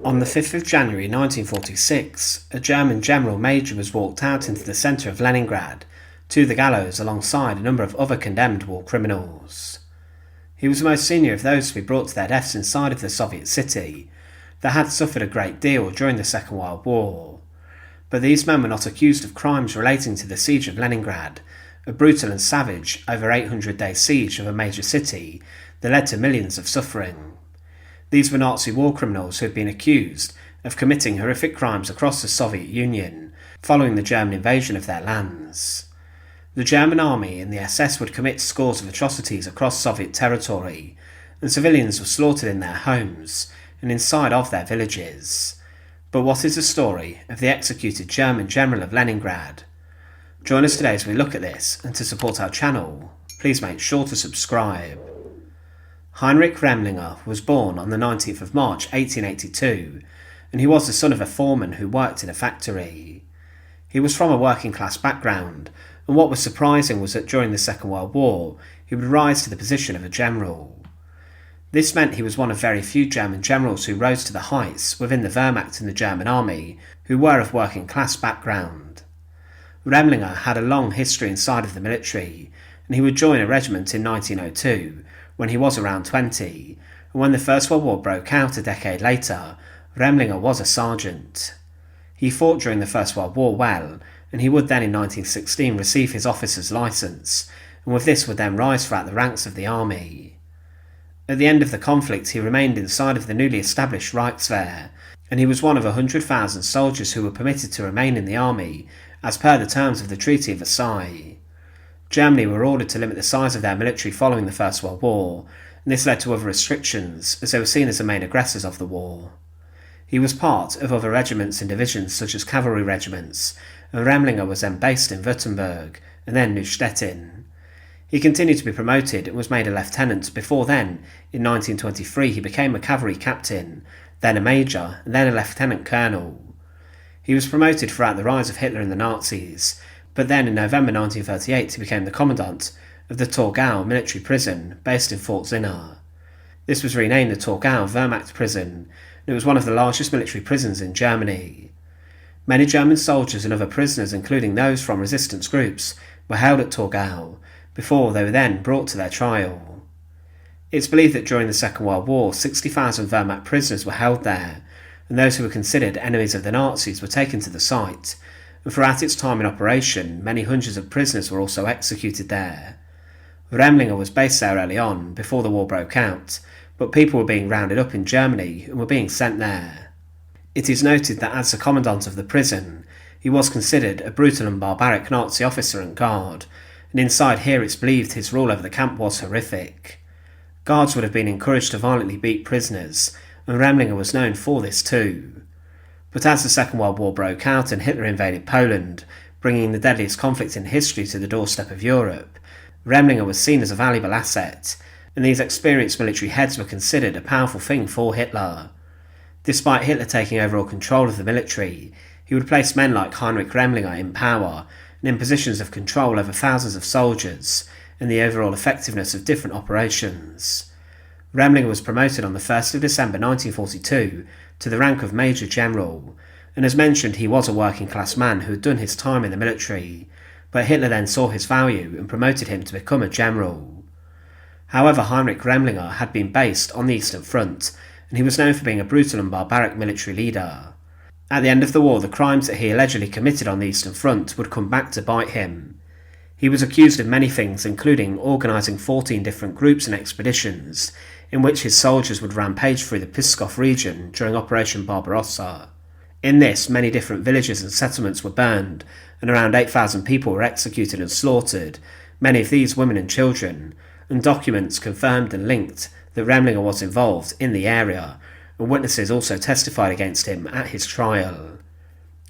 On the 5th of January 1946, a German general major was walked out into the centre of Leningrad, to the gallows alongside a number of other condemned war criminals. He was the most senior of those to be brought to their deaths inside of the Soviet city, that had suffered a great deal during the Second World War. But these men were not accused of crimes relating to the Siege of Leningrad, a brutal and savage, over 800-day siege of a major city that led to millions of suffering. These were Nazi war criminals who had been accused of committing horrific crimes across the Soviet Union following the German invasion of their lands. The German army and the SS would commit scores of atrocities across Soviet territory, and civilians were slaughtered in their homes and inside of their villages. But what is the story of the executed German general of Leningrad? Join us today as we look at this, and to support our channel, please make sure to subscribe. Heinrich Remlinger was born on the 19th of March 1882, and he was the son of a foreman who worked in a factory. He was from a working class background, and what was surprising was that during the Second World War he would rise to the position of a general. This meant he was one of very few German generals who rose to the heights within the Wehrmacht and the German army who were of working class background. Remlinger had a long history inside of the military, and he would join a regiment in 1902 when he was around 20, and when the First World War broke out a decade later, Remlinger was a sergeant. He fought during the First World War well, and he would then in 1916 receive his officer's licence, and with this would then rise throughout the ranks of the army. At the end of the conflict he remained inside of the newly established Reichswehr, and he was one of 100,000 soldiers who were permitted to remain in the army as per the terms of the Treaty of Versailles. Germany were ordered to limit the size of their military following the First World War, and this led to other restrictions as they were seen as the main aggressors of the war. He was part of other regiments and divisions such as cavalry regiments, and Remlinger was then based in Württemberg and then Neustetten. He continued to be promoted and was made a lieutenant before then, in 1923 he became a cavalry captain, then a major, and then a lieutenant colonel. He was promoted throughout the rise of Hitler and the Nazis, but then in November 1938 he became the commandant of the Torgau military prison based in Fort Zinner. This was renamed the Torgau Wehrmacht prison, and it was one of the largest military prisons in Germany. Many German soldiers and other prisoners, including those from resistance groups, were held at Torgau, before they were then brought to their trial. It's believed that during the Second World War 60,000 Wehrmacht prisoners were held there, and those who were considered enemies of the Nazis were taken to the site, and throughout its time in operation many hundreds of prisoners were also executed there. Remlinger was based there early on, before the war broke out, but people were being rounded up in Germany and were being sent there. It is noted that as the commandant of the prison, he was considered a brutal and barbaric Nazi officer and guard, and inside here it's believed his rule over the camp was horrific. Guards would have been encouraged to violently beat prisoners, and Remlinger was known for this too. But as the Second World War broke out and Hitler invaded Poland, bringing the deadliest conflict in history to the doorstep of Europe, Remlinger was seen as a valuable asset, and these experienced military heads were considered a powerful thing for Hitler. Despite Hitler taking overall control of the military, he would place men like Heinrich Remlinger in power and in positions of control over thousands of soldiers and the overall effectiveness of different operations. Remlinger was promoted on the 1st of December 1942 to the rank of Major General, and as mentioned he was a working class man who had done his time in the military, but Hitler then saw his value and promoted him to become a general. However, Heinrich Remlinger had been based on the Eastern Front, and he was known for being a brutal and barbaric military leader. At the end of the war, the crimes that he allegedly committed on the Eastern Front would come back to bite him. He was accused of many things, including organising 14 different groups and expeditions, in which his soldiers would rampage through the Pskov region during Operation Barbarossa. In this, many different villages and settlements were burned, and around 8,000 people were executed and slaughtered, many of these women and children, and documents confirmed and linked that Remlinger was involved in the area, and witnesses also testified against him at his trial.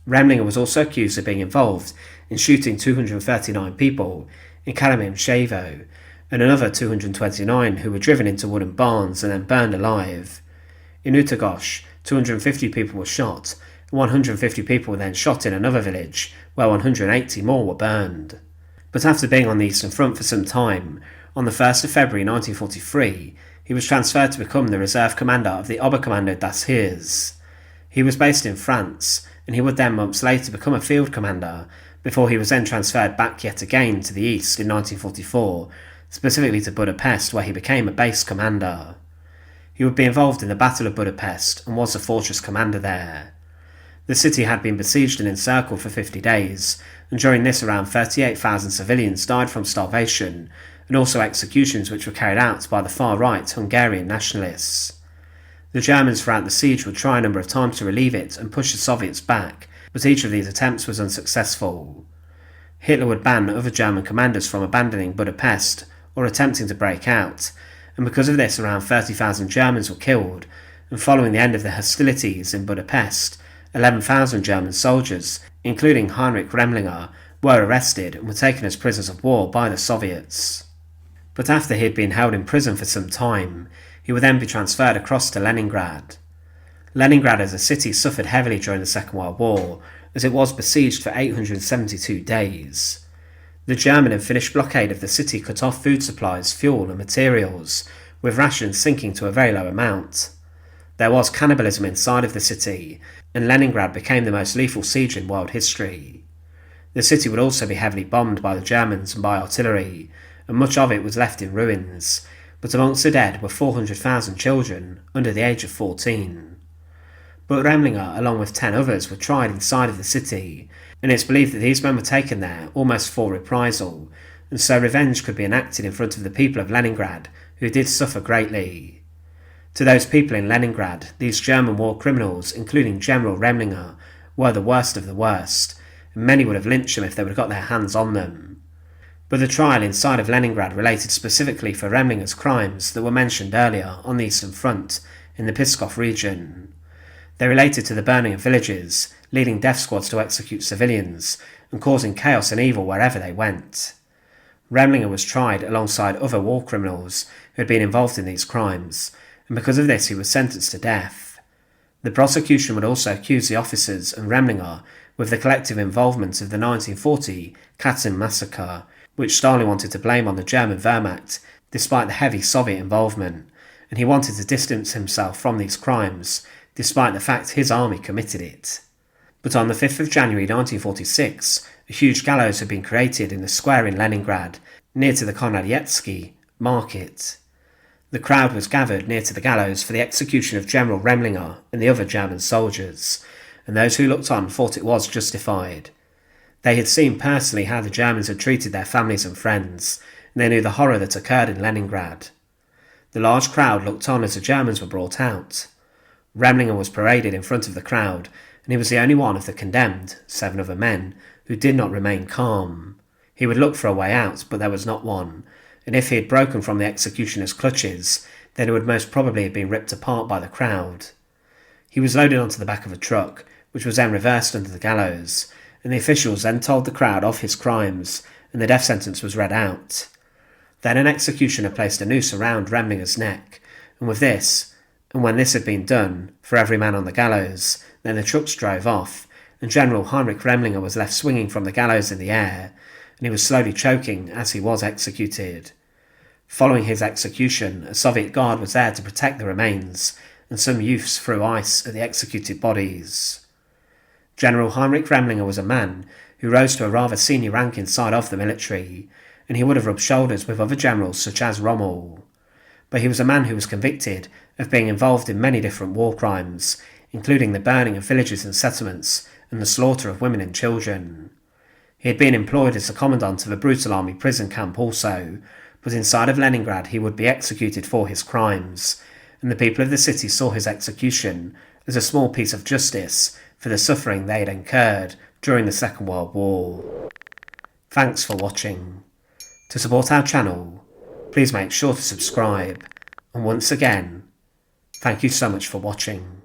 Remlinger was also accused of being involved in shooting 239 people in Karamim-Shevo, and another 229 who were driven into wooden barns and then burned alive. In Utogosh, 250 people were shot, and 150 people were then shot in another village, where 180 more were burned. But after being on the Eastern Front for some time, on the 1st of February 1943, he was transferred to become the reserve commander of the Oberkommando das Heers. He was based in France, and he would then months later become a field commander, before he was then transferred back yet again to the east in 1944, specifically to Budapest, where he became a base commander. He would be involved in the Battle of Budapest and was a fortress commander there. The city had been besieged and encircled for 50 days, and during this around 38,000 civilians died from starvation, and also executions which were carried out by the far-right Hungarian nationalists. The Germans throughout the siege would try a number of times to relieve it and push the Soviets back, but each of these attempts was unsuccessful. Hitler would ban other German commanders from abandoning Budapest or attempting to break out, and because of this around 30,000 Germans were killed, and following the end of the hostilities in Budapest, 11,000 German soldiers, including Heinrich Remlinger, were arrested and were taken as prisoners of war by the Soviets. But after he had been held in prison for some time, he would then be transferred across to Leningrad. Leningrad as a city suffered heavily during the Second World War, as it was besieged for 872 days. The German and Finnish blockade of the city cut off food supplies, fuel and materials, with rations sinking to a very low amount. There was cannibalism inside of the city, and Leningrad became the most lethal siege in world history. The city would also be heavily bombed by the Germans and by artillery, and much of it was left in ruins, but amongst the dead were 400,000 children under the age of 14. But Remlinger, along with 10 others, were tried inside of the city, and it's believed that these men were taken there almost for reprisal, and so revenge could be enacted in front of the people of Leningrad, who did suffer greatly. To those people in Leningrad, these German war criminals, including General Remlinger, were the worst of the worst, and many would have lynched them if they would have got their hands on them. But the trial inside of Leningrad related specifically for Remlinger's crimes that were mentioned earlier on the Eastern Front in the Pskov region. They related to the burning of villages, leading death squads to execute civilians, and causing chaos and evil wherever they went. Remlinger was tried alongside other war criminals who had been involved in these crimes, and because of this he was sentenced to death. The prosecution would also accuse the officers and Remlinger with the collective involvement of the 1940 Katyn massacre, which Stalin wanted to blame on the German Wehrmacht, despite the heavy Soviet involvement, and he wanted to distance himself from these crimes, despite the fact his army committed it. But on the 5th of January 1946, a huge gallows had been created in the square in Leningrad, near to the Konradyevsky market. The crowd was gathered near to the gallows for the execution of General Remlinger and the other German soldiers, and those who looked on thought it was justified. They had seen personally how the Germans had treated their families and friends, and they knew the horror that occurred in Leningrad. The large crowd looked on as the Germans were brought out. Remlinger was paraded in front of the crowd, and he was the only one of the condemned, 7 other men, who did not remain calm. He would look for a way out, but there was not one, and if he had broken from the executioner's clutches, then he would most probably have been ripped apart by the crowd. He was loaded onto the back of a truck, which was then reversed under the gallows, and the officials then told the crowd of his crimes, and the death sentence was read out. Then an executioner placed a noose around Remlinger's neck, and when this had been done, for every man on the gallows, then the trucks drove off, and General Heinrich Remlinger was left swinging from the gallows in the air, and he was slowly choking as he was executed. Following his execution, a Soviet guard was there to protect the remains, and some youths threw ice at the executed bodies. General Heinrich Remlinger was a man who rose to a rather senior rank inside of the military, and he would have rubbed shoulders with other generals such as Rommel. But he was a man who was convicted of being involved in many different war crimes, including the burning of villages and settlements and the slaughter of women and children. He had been employed as the commandant of a brutal army prison camp also, but inside of Leningrad he would be executed for his crimes, and the people of the city saw his execution as a small piece of justice for the suffering they had incurred during the Second World War. Thanks for watching. To support our channel, please make sure to subscribe, and once again, thank you so much for watching.